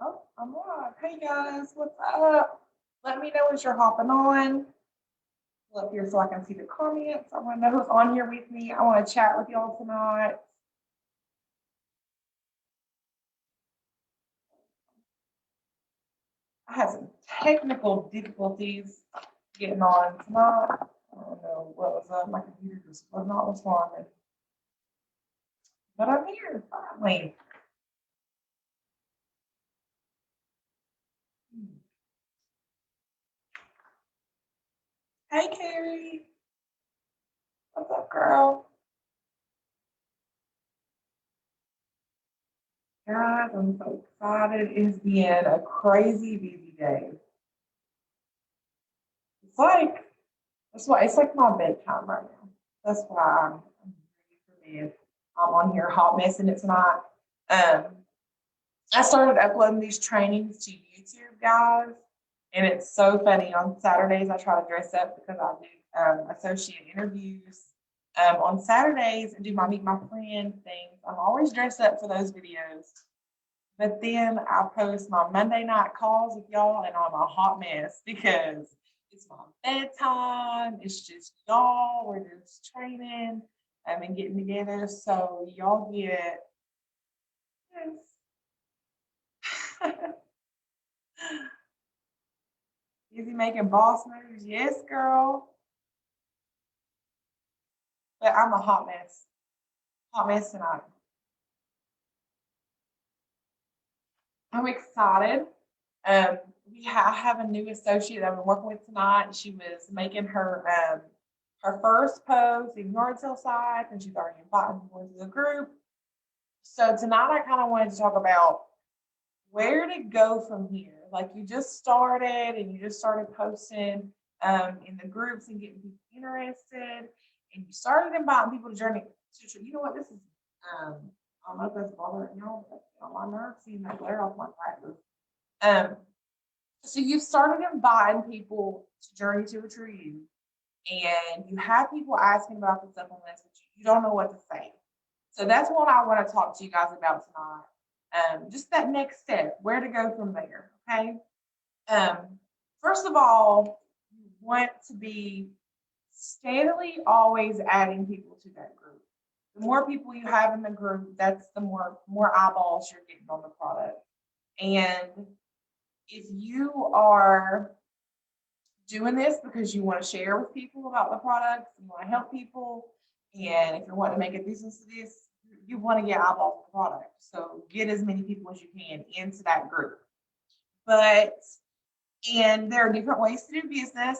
Oh, I'm on. Hey guys, what's up? Let me know as you're hopping on. Pull up here so I can see the comments. I want to know who's on here with me. I want to chat with y'all tonight. I had some technical difficulties getting on tonight. I don't know what was up. My computer just was not responding. But I'm here finally. Hey Carrie. What's up, girl? Guys, I'm so excited. It's been a crazy busy day. It's like That's why it's like my bedtime right now. That's why I'm ready for bed. I'm on here hot messing it tonight. Um, I started uploading these trainings to YouTube, guys, and it's so funny. On Saturdays, I try to dress up because I do associate interviews on Saturdays and do my meet my friend things. I'm always dressed up for those videos. But then I post my Monday night calls with y'all, and I'm a hot mess because it's my bedtime. It's just y'all. We're just training and getting together. So y'all get this. Busy making boss moves. Yes, girl. But I'm a hot mess. Hot mess tonight. I'm excited. Um, I have a new associate that I've been working with tonight. She was making her first post in yard sale site, and she's already invited people into the group. So tonight I kind of wanted to talk about where to go from here. Like you just started and you just started posting in the groups and getting people interested, and you started inviting people to journey. You know what? This is um, I don't know if that's bothering y'all, but on my nerves seeing that glare off my glasses. Um, so you've started inviting people to Journey to a True You, and you have people asking about the supplements, but you don't know what to say. So that's what I want to talk to you guys about tonight. Just that next step, where to go from there. Okay. Um, First of all, you want to be steadily always adding people to that group. The more people you have in the group, that's the more eyeballs you're getting on the product. And if you are doing this because you want to share with people about the products, you want to help people, and if you're wanting to make a business of this, you want to get eyeballs on the product. So get as many people as you can into that group. But and there are different ways to do business.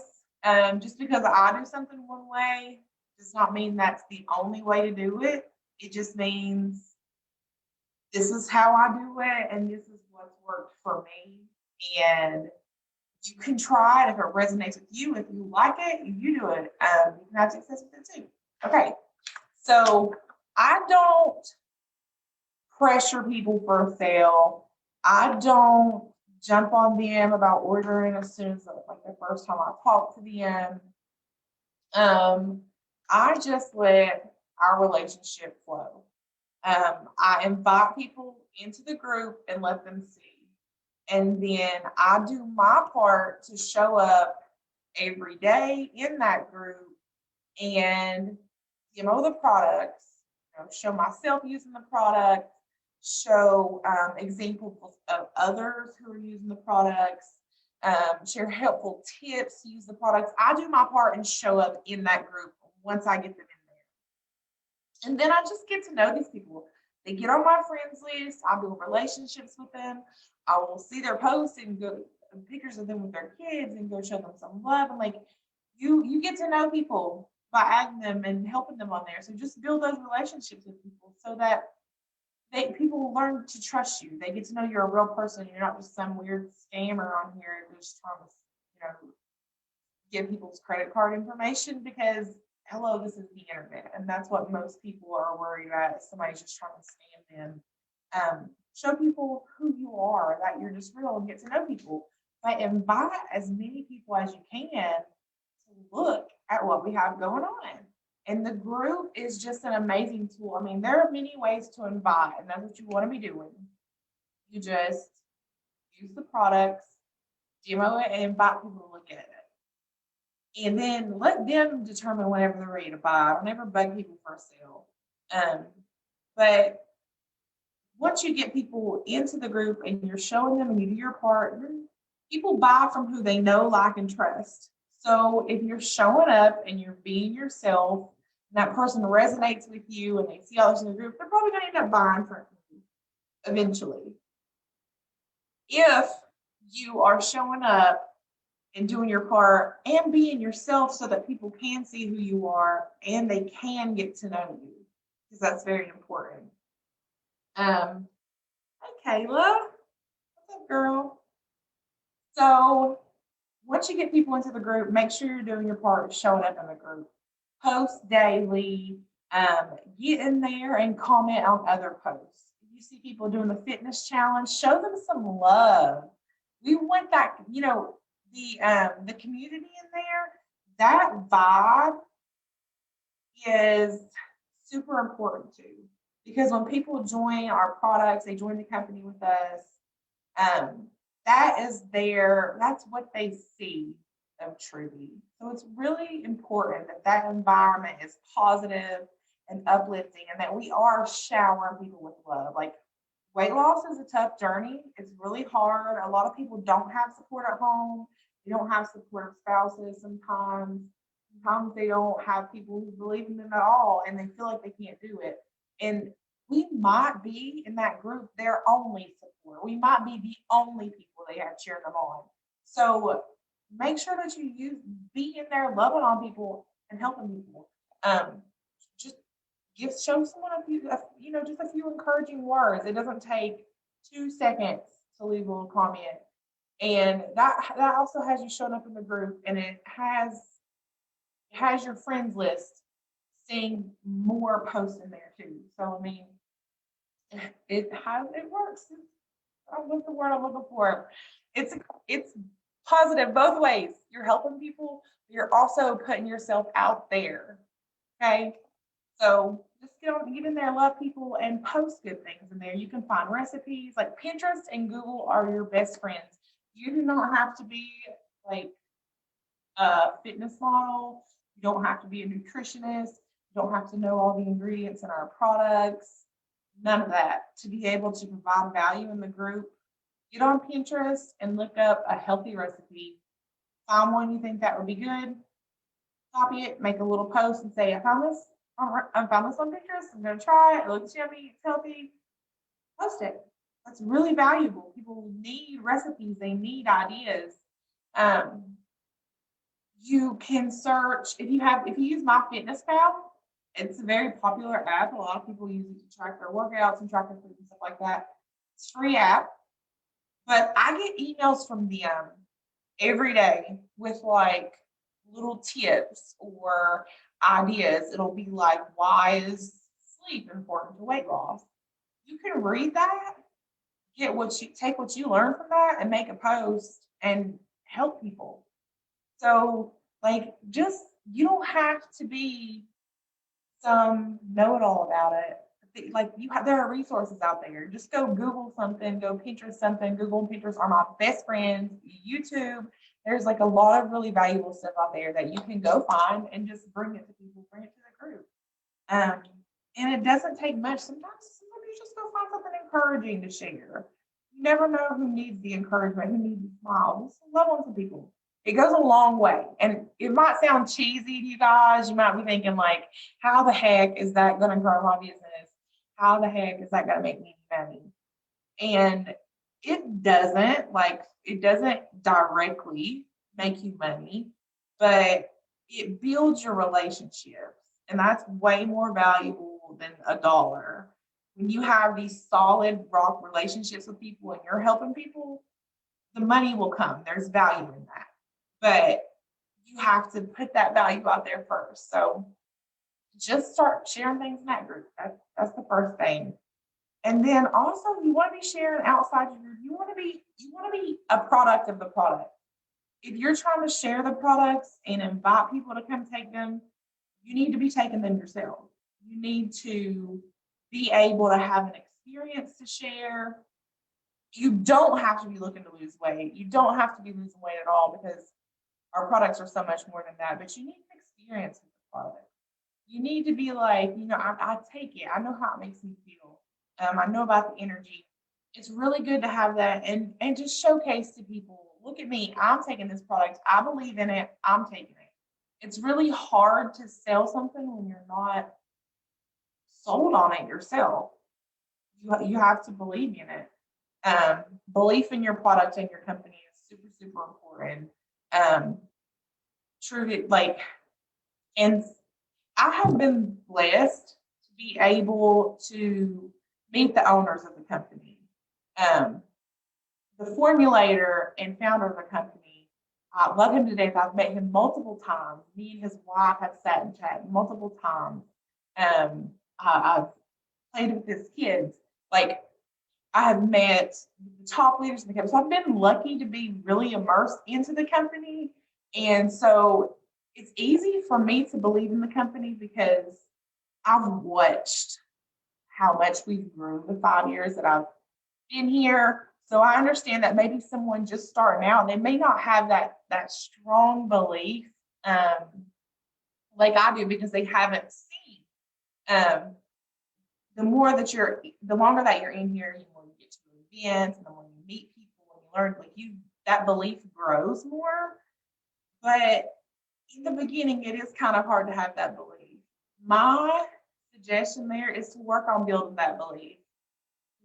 Just because I do something one way does not mean that's the only way to do it. It just means this is how I do it, and this is what's worked for me. And you can try it if it resonates with you. If you like it, you do it. You can have success with it too. Okay, so I don't pressure people for a sale. I don't jump on them about ordering as soon as like the first time I talk to them. I just let our relationship flow. I invite people into the group and let them see. And then I do my part to show up every day in that group and the products, show myself using the product, show examples of others who are using the products, share helpful tips to use the products. I do my part and show up in that group once I get them in there. And then I just get to know these people. They get on my friends list. I build relationships with them. I will see their posts and go pictures of them with their kids and go show them some love. And like you get to know people by adding them and helping them on there. So just build those relationships with people so that people learn to trust you. They get to know you're a real person. You're not just some weird scammer on here just trying to, give people's credit card information because hello, this is the internet, and that's what most people are worried about. Somebody's just trying to scam them. Show people who you are, that you're just real, and get to know people. But invite as many people as you can to look at what we have going on. And the group is just an amazing tool. I mean, there are many ways to invite, and that's what you want to be doing. You just use the products, demo it, and invite people to look at it. And then let them determine whenever they're ready to buy. I don't ever bug people for a sale. But once you get people into the group and you're showing them and you do your part, then people buy from who they know, like, and trust. So if you're showing up and you're being yourself, and that person resonates with you and they see all this in the group, they're probably going to end up buying from you eventually. If you are showing up and doing your part and being yourself so that people can see who you are and they can get to know you, because that's very important. Hey, Kayla. What's up, girl? So once you get people into the group, make sure you're doing your part of showing up in the group. Post daily, get in there and comment on other posts. If you see people doing the fitness challenge, show them some love. We want that, the community in there, that vibe is super important too. Because when people join our products, they join the company with us, that's what they see of Truby. So it's really important that that environment is positive and uplifting and that we are showering people with love. Like, weight loss is a tough journey. It's really hard. A lot of people don't have support at home. They don't have supportive spouses sometimes. Sometimes they don't have people who believe in them at all and they feel like they can't do it. And we might be in that group their only support. We might be the only people they have cheering them on. So make sure that be in there loving on people and helping people. Just show someone just a few encouraging words. It doesn't take 2 seconds to leave a little comment. And that also has you showing up in the group, and it has your friends list seeing more posts in there too. So I mean, it works. What's the word I'm looking for? It's positive both ways. You're helping people, but you're also putting yourself out there. Okay, so just get in there, love people, and post good things in there. You can find recipes. Like, Pinterest and Google are your best friends. You do not have to be like a fitness model. You don't have to be a nutritionist. You don't have to know all the ingredients in our products. None of that to be able to provide value in the group. Get on Pinterest and look up a healthy recipe. Find one you think that would be good. Copy it, make a little post and say, I found this on Pinterest. I'm going to try it. It looks yummy. It's healthy. Post it. That's really valuable. People need recipes. They need ideas. You can search if you use MyFitnessPal. It's a very popular app. A lot of people use it to track their workouts and track their food and stuff like that. It's a free app, but I get emails from them every day with like little tips or ideas. It'll be like, why is sleep important to weight loss? You can read that, take what you learn from that and make a post and help people. So like, you don't have to be some know-it-all about it. Like, there are resources out there. Just go Google something, go Pinterest something. Google and Pinterest are my best friends. YouTube, there's like a lot of really valuable stuff out there that you can go find and just bring it to people, bring it to the group. And it doesn't take much. Sometimes you just go find something encouraging to share. You never know who needs the encouragement, who needs the smile. Just love on some people. It goes a long way. And it might sound cheesy to you guys. You might be thinking like, how the heck is that going to grow my business? How the heck is that going to make me money? And it doesn't directly make you money, but it builds your relationships. And that's way more valuable than $1. When you have these solid rock relationships with people and you're helping people, the money will come. There's value in that. But you have to put that value out there first. So just start sharing things in that group. That's the first thing. And then also, you want to be sharing outside your group. You want to be a product of the product. If you're trying to share the products and invite people to come take them, you need to be taking them yourself. You need to be able to have an experience to share. You don't have to be looking to lose weight. You don't have to be losing weight at all because our products are so much more than that. But you need an experience with the product. You need to be like, I take it. I know how it makes me feel. I know about the energy. It's really good to have that and just showcase to people. Look at me. I'm taking this product. I believe in it. I'm taking it. It's really hard to sell something when you're not sold on it yourself. You have to believe in it. Belief in your product and your company is super, super important. Um, true, like, and I have been blessed to be able to meet the owners of the company. Um, the formulator and founder of the company, I love him to death. I've met him multiple times. Me and his wife have sat and chatted multiple times. I've played with his kids. Like, I have met the top leaders in the company. So I've been lucky to be really immersed into the company. And so it's easy for me to believe in the company because I've watched how much we've grown the 5 years that I've been here. So I understand that maybe someone just starting out, they may not have that strong belief like I do because they haven't seen. Um, the longer that you're in here, the more you get to events, and the more you meet people, and you learn, that belief grows more. But in the beginning, it is kind of hard to have that belief. My suggestion there is to work on building that belief.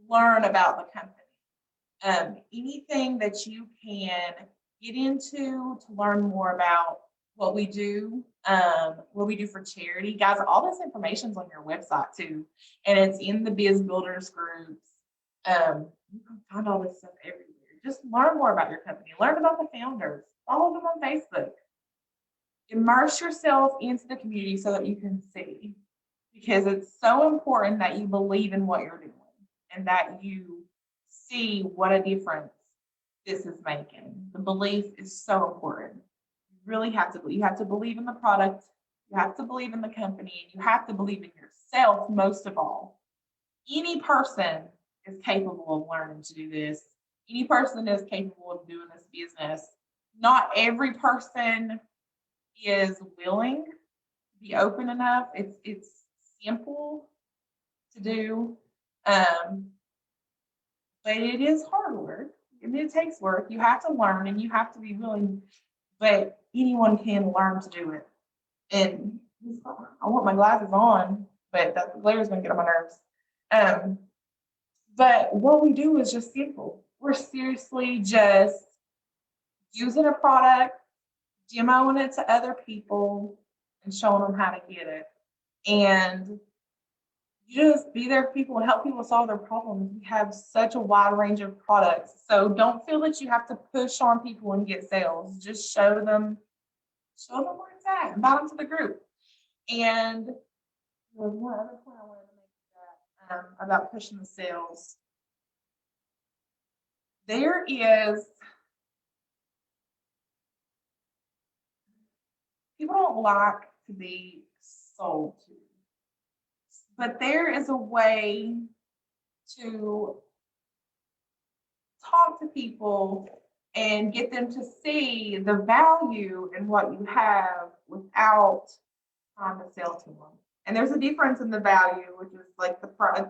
Learn about the company. Anything that you can get into to learn more about what we do for charity. Guys, all this information's on your website too, and it's in the Biz Builders groups. You can find all this stuff everywhere. Just learn more about your company. Learn about the founders. Follow them on Facebook. Immerse yourself into the community so that you can see, because it's so important that you believe in what you're doing and that you see what a difference this is making. The belief is so important. You really have to believe. You have to believe in the product. You have to believe in the company. And you have to believe in yourself most of all. Any person is capable of learning to do this. Any person is capable of doing this business. Not every person is willing to be open enough. It's simple to do. But it is hard work and it takes work. You have to learn and you have to be willing, but anyone can learn to do it. And I want my glasses on, but that glare is going to get on my nerves. But what we do is just simple. We're seriously just using a product, demoing it to other people, and showing them how to get it. And you just be there for people and help people solve their problems. We have such a wide range of products. So don't feel that you have to push on people and get sales. Just show them where it's at, invite them to the group. And there's one other point I wanted to make about pushing the sales. There is, people don't like to be sold to, but there is a way to talk to people and get them to see the value in what you have without trying to sell to them. And there's a difference in the value, which is like the price,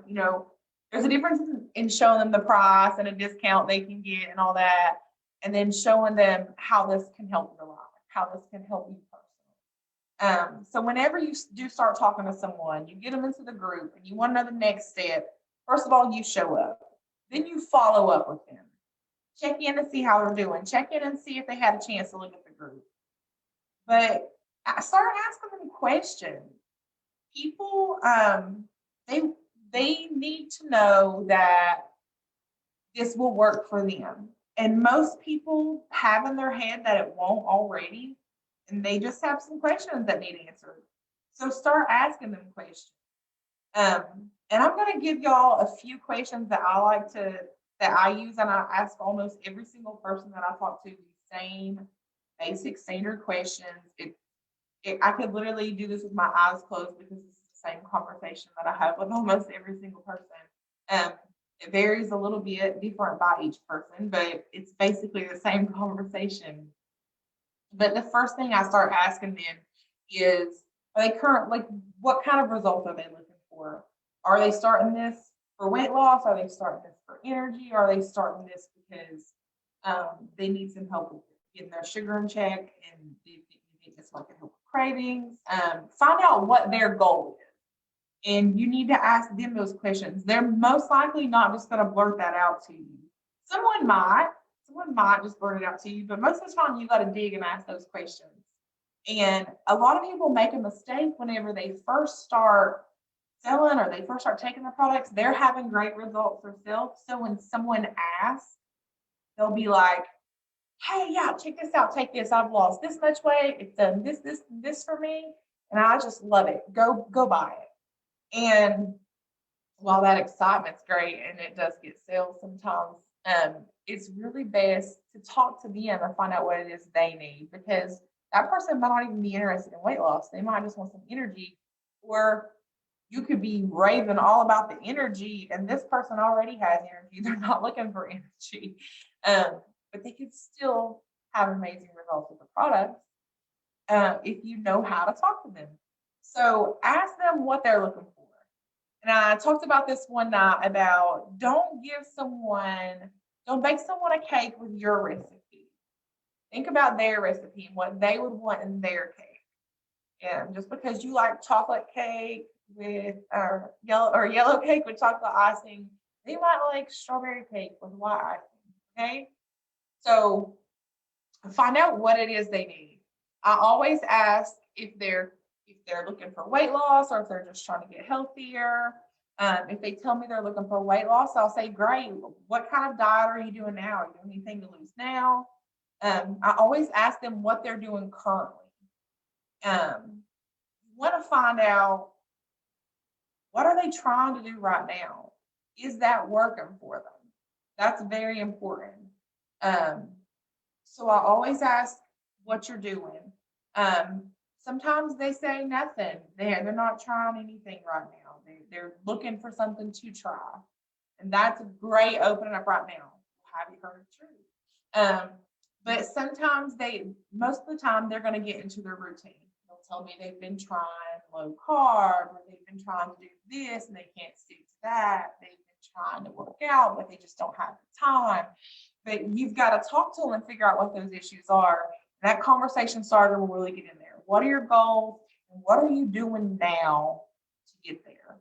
there's a difference in showing them the price and a discount they can get and all that, and then showing them how this can help your life, how this can help you personally. So whenever you do start talking to someone, you get them into the group and you want to know the next step, first of all, you show up. Then you follow up with them. Check in to see how they're doing. Check in and see if they had a chance to look at the group. But I start asking them questions. People, they need to know that this will work for them. And most people have in their head that it won't already, and they just have some questions that need answered. So start asking them questions. And I'm going to give y'all a few questions that I use, and I ask almost every single person that I talk to the same basic standard questions. I could literally do this with my eyes closed because it's the same conversation that I have with almost every single person. It varies a little bit different by each person, but it's basically the same conversation. But the first thing I start asking them is, are they current, like, what kind of results are they looking for? Are they starting this for weight loss? Are they starting this for energy? Are they starting this because they need some help with getting their sugar in check? And do you think this might help with cravings? Find out what their goal is. And you need to ask them those questions. They're most likely not just going to blurt that out to you. Someone might, someone might just blurt it out to you, but most of the time you got to dig and ask those questions. And a lot of people make a mistake whenever they first start selling or they first start taking the products. They're having great results themselves. So when someone asks, they'll be like, hey, yeah, check this out, take this. I've lost this much weight. It's done this for me. And I just love it. Go buy it. And while that excitement's great and it does get sales sometimes, it's really best to talk to them and find out what it is they need, because that person might not even be interested in weight loss. They might just want some energy, or you could be raving all about the energy and this person already has energy. They're not looking for energy, but they could still have amazing results with the product if you know how to talk to them. So ask them what they're looking for. And I talked about this one night about don't bake someone a cake with your recipe. Think about their recipe and what they would want in their cake. And just because you like chocolate cake with yellow cake with chocolate icing, they might like strawberry cake with white icing. Okay. So find out what it is they need. I always ask if they're looking for weight loss or if they're just trying to get healthier. If they tell me they're looking for weight loss, I'll say, great. What kind of diet are you doing now? Are you doing anything to lose now? I always ask them what they're doing currently. You want to find out, what are they trying to do right now? Is that working for them? That's very important. So I always ask what you're doing. Sometimes they say nothing. They're not trying anything right now. They're looking for something to try. And that's great opening up right now. Have you heard the truth? But sometimes most of the time, they're going to get into their routine. They'll tell me they've been trying low carb, or they've been trying to do this and they can't stick to that. They've been trying to work out, but they just don't have the time. But you've got to talk to them and figure out what those issues are. That conversation starter will really get in there. What are your goals? And what are you doing now to get there?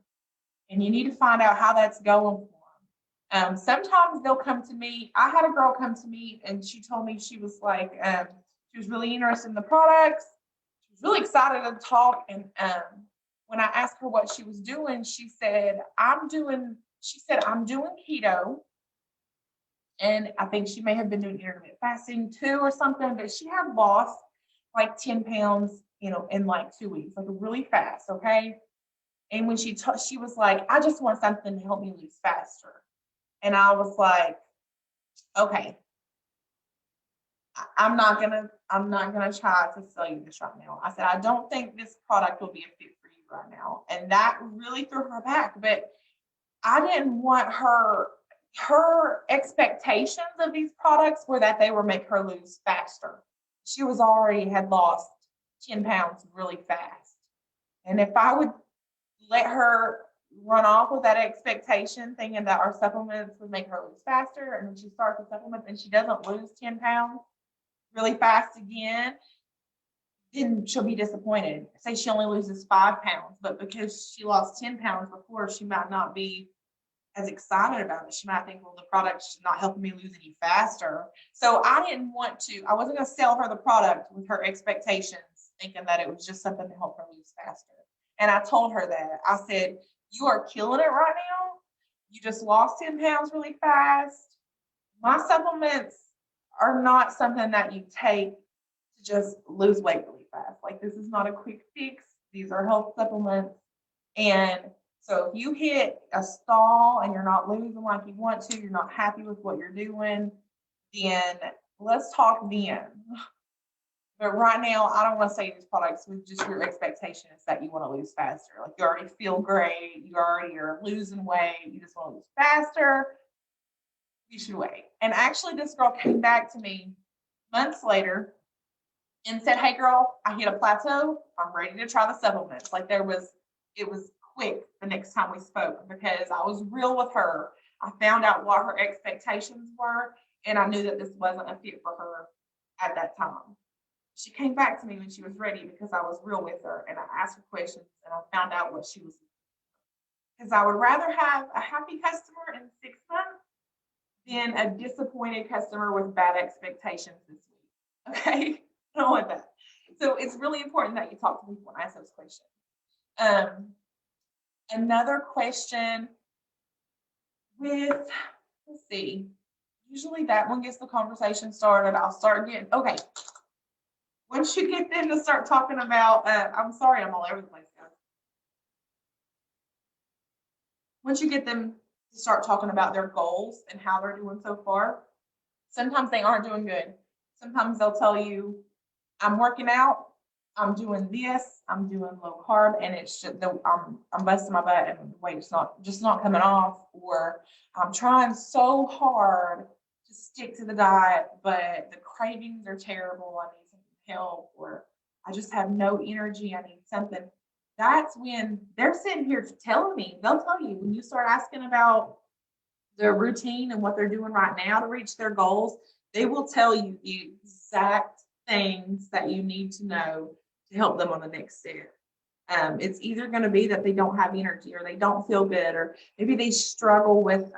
And you need to find out how that's going for them. Sometimes they'll come to me. I had a girl come to me and she told me she was like, she was really interested in the products. She was really excited to talk. And when I asked her what she was doing, she said, I'm doing keto. And I think she may have been doing intermittent fasting too or something, but she had lost like 10 pounds, in like 2 weeks, like really fast. Okay. And when she was like, I just want something to help me lose faster. And I was like, okay, I'm not gonna try to sell you this right now. I said, I don't think this product will be a fit for you right now. And that really threw her back. But I didn't want her expectations of these products were that they would make her lose faster. She had lost 10 pounds really fast. And if I would let her run off with that expectation, thinking that our supplements would make her lose faster, and when she starts the supplements and she doesn't lose 10 pounds really fast again, then she'll be disappointed. Say she only loses 5 pounds, but because she lost 10 pounds before, she might not be as excited about it. She might think, well, the product's not helping me lose any faster. So I wasn't going to sell her the product with her expectations, thinking that it was just something to help her lose faster. And I told her that. I said, you are killing it right now. You just lost 10 pounds really fast. My supplements are not something that you take to just lose weight really fast. Like, this is not a quick fix. These are health supplements. And so if you hit a stall and you're not losing like you want to, you're not happy with what you're doing, then let's talk then. But right now, I don't want to say these products with just your expectation is that you want to lose faster. Like you already feel great, you already are losing weight, you just want to lose faster. You should wait. And actually, this girl came back to me months later and said, "Hey, girl, I hit a plateau. I'm ready to try the supplements." Like it was quick the next time we spoke because I was real with her. I found out what her expectations were, and I knew that this wasn't a fit for her at that time. She came back to me when she was ready because I was real with her and I asked her questions and I found out what she was. Because I would rather have a happy customer in 6 months than a disappointed customer with bad expectations this week. Okay, I don't want that. So it's really important that you talk to people and ask those questions. Another question with, let's see, usually that one gets the conversation started. I'll start getting, okay. Once you get them to start talking about, I'm sorry, I'm all over the place, guys. Once you get them to start talking about their goals and how they're doing so far, sometimes they aren't doing good. Sometimes they'll tell you, I'm working out, I'm doing this, I'm doing low carb, and it's just I'm busting my butt and the weight's not coming off, or I'm trying so hard to stick to the diet, but the cravings are terrible. I need some help, or I just have no energy. I need something. That's when they're sitting here telling me, they'll tell you when you start asking about their routine and what they're doing right now to reach their goals, they will tell you the exact things that you need to know to help them on the next step. It's either going to be that they don't have energy or they don't feel good, or maybe they struggle with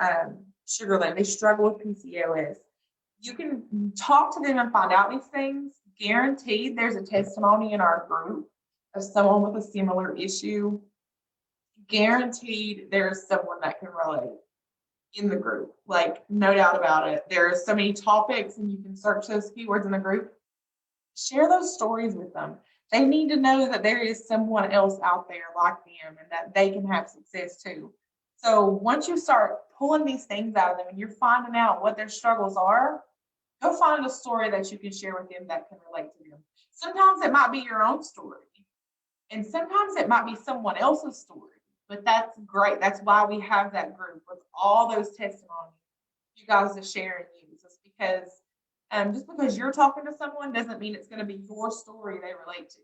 sugar limit, they struggle with PCOS. You can talk to them and find out these things. Guaranteed, there's a testimony in our group of someone with a similar issue. Guaranteed, there's someone that can relate in the group. Like, no doubt about it. There are so many topics, and you can search those keywords in the group. Share those stories with them. They need to know that there is someone else out there like them and that they can have success too. So once you start pulling these things out of them and you're finding out what their struggles are, go find a story that you can share with them that can relate to them. Sometimes it might be your own story, and sometimes it might be someone else's story. But that's great. That's why we have that group with all those testimonies you guys to share and use. It's because just because you're talking to someone doesn't mean it's going to be your story they relate to.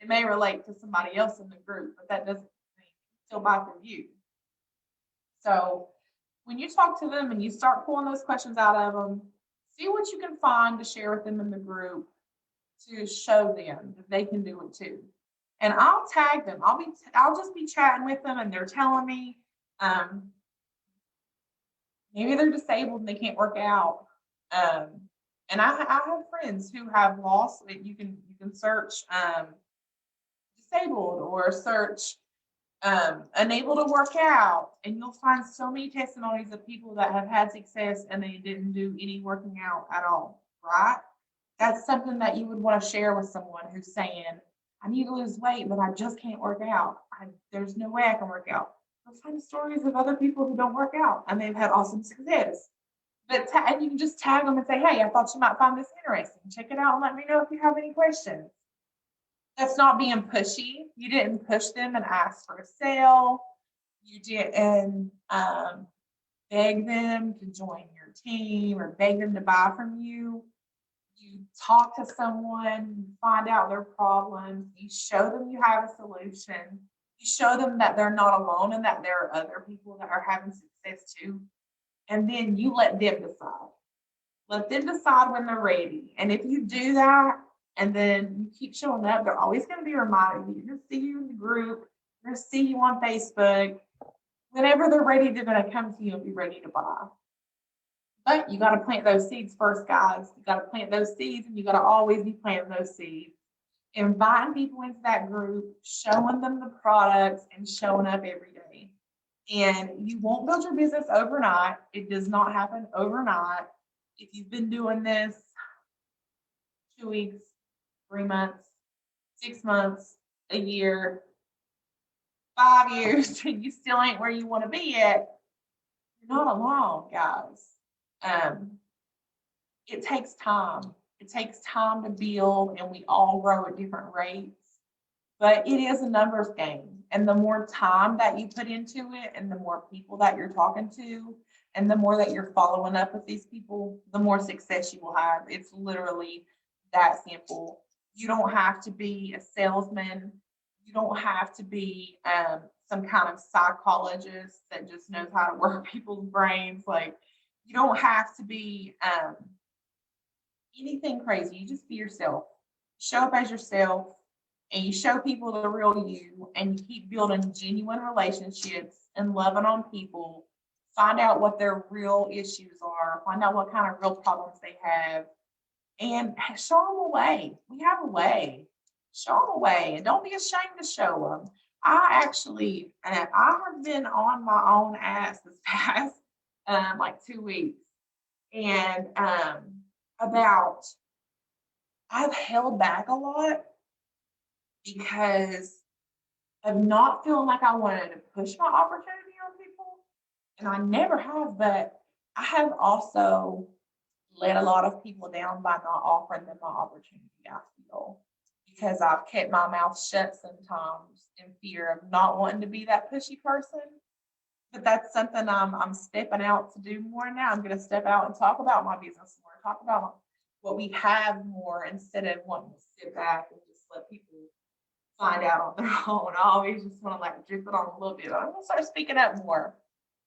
It may relate to somebody else in the group, but that doesn't mean it's still by for you. So when you talk to them and you start pulling those questions out of them, see what you can find to share with them in the group to show them that they can do it too. And I'll tag them. I'll just be chatting with them and they're telling me maybe they're disabled and they can't work out. And I have friends who have lost. You can search disabled or search unable to work out, and you'll find so many testimonies of people that have had success and they didn't do any working out at all. Right? That's something that you would want to share with someone who's saying, I need to lose weight, but I just can't work out. There's no way I can work out. You'll find stories of other people who don't work out and they've had awesome success. But and you can just tag them and say, hey, I thought you might find this interesting. Check it out and let me know if you have any questions. That's not being pushy. You didn't push them and ask for a sale. You didn't beg them to join your team or beg them to buy from you. You talk to someone, you find out their problems, you show them you have a solution, you show them that they're not alone and that there are other people that are having success too. And then you let them decide. Let them decide when they're ready. And if you do that, and then you keep showing up, they're always going to be reminded. You're going to see you in the group. They're going to see you on Facebook. Whenever they're ready, they're going to come to you and be ready to buy. But you got to plant those seeds first, guys. You got to plant those seeds, and you got to always be planting those seeds. Inviting people into that group, showing them the products, and showing up every day. And you won't build your business overnight. It does not happen overnight. If you've been doing this 2 weeks, 3 months, 6 months, a year, 5 years, and you still ain't where you want to be yet, you're not alone, guys. It takes time. It takes time to build, and we all grow at different rates. But it is a numbers game. And the more time that you put into it, and the more people that you're talking to, and the more that you're following up with these people, the more success you will have. It's literally that simple. You don't have to be a salesman. You don't have to be some kind of psychologist that just knows how to work people's brains. Like, you don't have to be anything crazy. You just be yourself. Show up as yourself, and you show people the real you, and you keep building genuine relationships and loving on people. Find out what their real issues are, find out what kind of real problems they have, and show them a way. We have a way. Show them a way, and don't be ashamed to show them. I have been on my own ass this past like 2 weeks, and about I've held back a lot because of not feeling like I wanted to push my opportunity on people. And I never have, but I have also let a lot of people down by not offering them my opportunity, I feel, because I've kept my mouth shut sometimes in fear of not wanting to be that pushy person. But that's something I'm stepping out to do more now. I'm going to step out and talk about my business more, talk about what we have more, instead of wanting to sit back and just let people find out on their own. I always just want to like drip it on a little bit. I'm going to start speaking up more.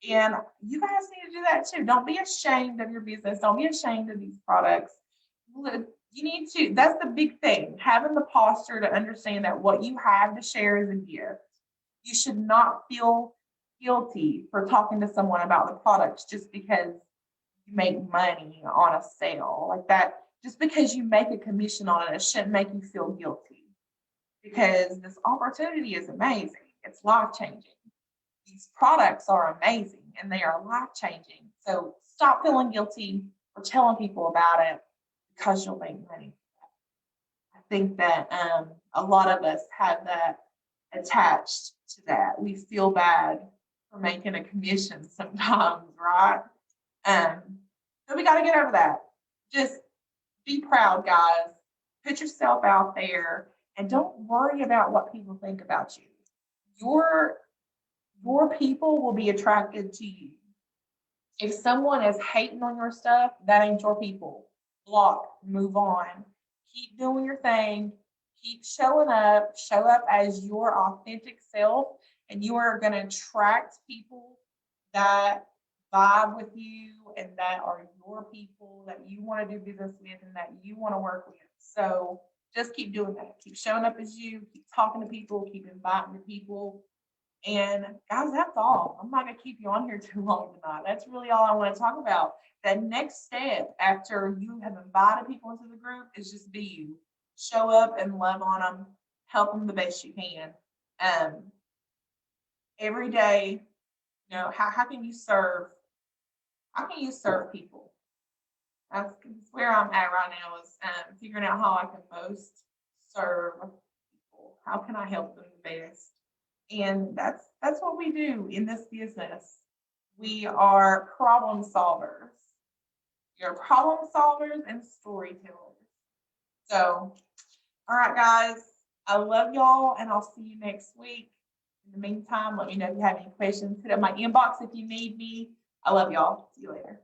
And you guys need to do that too. Don't be ashamed of your business. Don't be ashamed of these products. You need to, that's the big thing, having the posture to understand that what you have to share is a gift. You should not feel guilty for talking to someone about the products just because you make money on a sale like that. Just because you make a commission on it, it shouldn't make you feel guilty, because this opportunity is amazing. It's life changing. These products are amazing and they are life changing. So stop feeling guilty for telling people about it, because you'll make money. I think that a lot of us have that attached to that. We feel bad for making a commission sometimes, right? So we got to get over that. Just be proud, guys. Put yourself out there and don't worry about what people think about you. Your people will be attracted to you. If someone is hating on your stuff, that ain't your people. Block, move on. Keep doing your thing. Keep showing up. Show up as your authentic self, and you are going to attract people that vibe with you and that are your people that you want to do business with and that you want to work with. So just keep doing that. Keep showing up as you. Keep talking to people. Keep inviting to people. And guys, that's all. I'm not going to keep you on here too long tonight. That's really all I want to talk about. The next step after you have invited people into the group is just be you. Show up and love on them. Help them the best you can. Every day, how can you serve? How can you serve people? That's where I'm at right now, is figuring out how I can most serve people. How can I help them the best? And that's what we do in this business. We are problem solvers. You're problem solvers and storytellers. So, all right, guys, I love y'all, and I'll see you next week. In the meantime, let me know if you have any questions. Hit up my inbox if you need me. I love y'all. See you later.